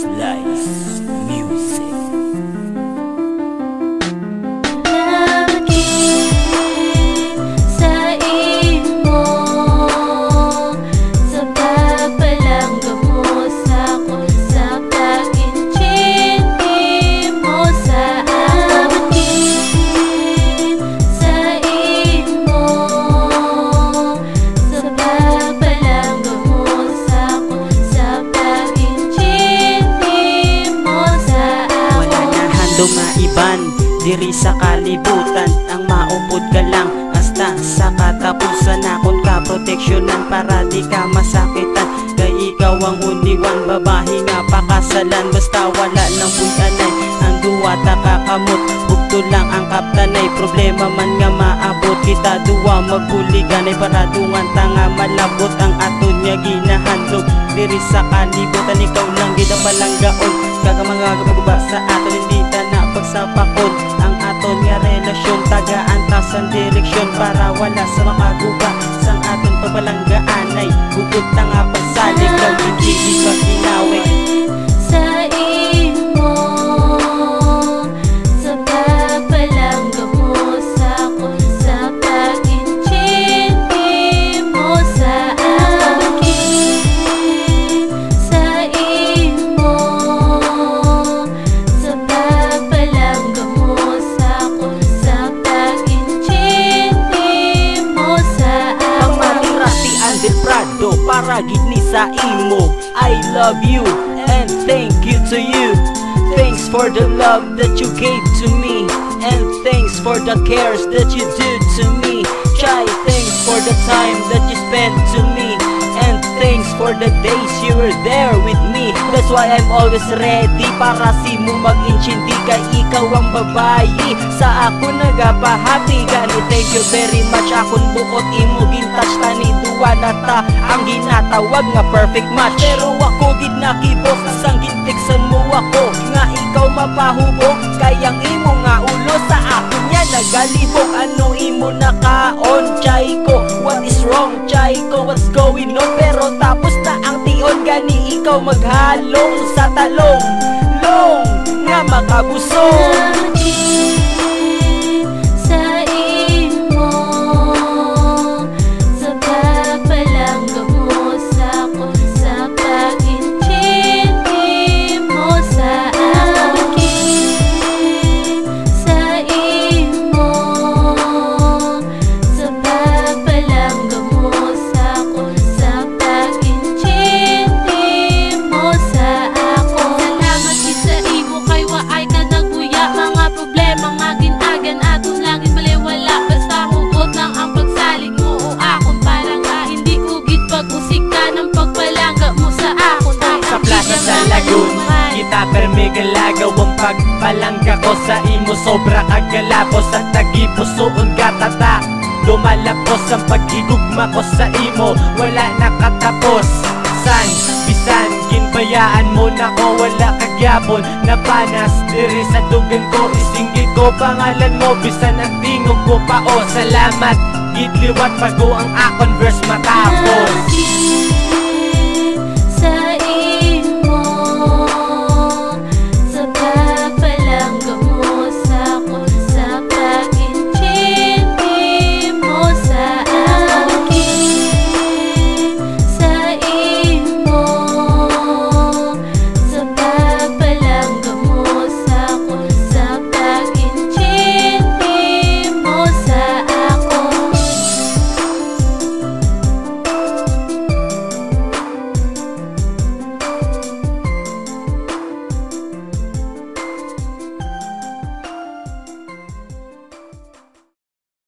Slice Music. Dumaiban diri sa kalibutan, ang maupod ka lang hasta sa katapusan. Akon ka proteksyonan para di ka masakitan, kay ikaw ang uniwan babae nga pakasalan. Basta wala nang puntanay ang duwata kakamot, bugto lang ang kaptanay. Problema man nga maabot kita duwa magbuliganay, para dungan tanga malabot ang aton nga ginahandog diri sa kalibutan. Ikaw lang gid ang palanggaon, kagamangagababa sa aton hindi na pagsapakon ang aton nga relasyon. Taga-antasan direksyon para wala sa makaguba sang aton pagbalanggaanay. Bukod na nga pagsalig lang hindi ipaginawi sa imo, sa pagbalangga mo sa akon, sa pag-intindi mo sa akin. Sa imo, sa pagbalangga mo sa akon, sa pag-intindi mo sa akin. Ang matirati Andel Prado para gid ni sa imo. I love you and thank you to you. Thanks for the love that you gave to me, and thanks for the cares that you do to me. Try thanks for the time that you spent to me, and thanks for the days you were there with me. That's why I'm always ready para si mo mag-intindi, kay ikaw ang babayi sa ako nagapahati. Gani thank you very much, akon buot imo gintouch tani duwa na ta ang ginatawag nga perfect match. Pero ako gid nakibok sang gintiksan mo ako, nga ikaw mapahubog kayang imo nga ulo sa akin niya nagalibog. Ano imo nakaon chay ko, what is wrong chay ko, what's going on? Pero tapos na ang tion, gani ikaw maghalong sa talong long nga makabusong. Sa imo, sa pagbalangga mo sa akon, sa pag-intindi mo sa akin. Sa imo, sa pagbalangga mo sa akon, sa pag-intindi mo sa akon. Salamat gid sa imo kay waay ka nagbuya, mga problema nga ginagan aton langit baliwala. Basta hugot lang ang pagsalig mo o akon, para nga hindi ko gid pag-usik ka ng pagbalangga mo sa akon. Sa plaza sa Lagoon kita permigalagaw ang pagbalangga ko sa imo. Sobra kagalapos at nagipusoon katata, lumalapos ang paghigugma ko sa imo. Wala nakatapos san bisan ginbayaan mo na ko, wala kagyapon na panas diri sa dugan ko. Isinggit ko pangalan mo bisan ang tingog ko pa o. Salamat gid liwat bago ang akon verse matapos.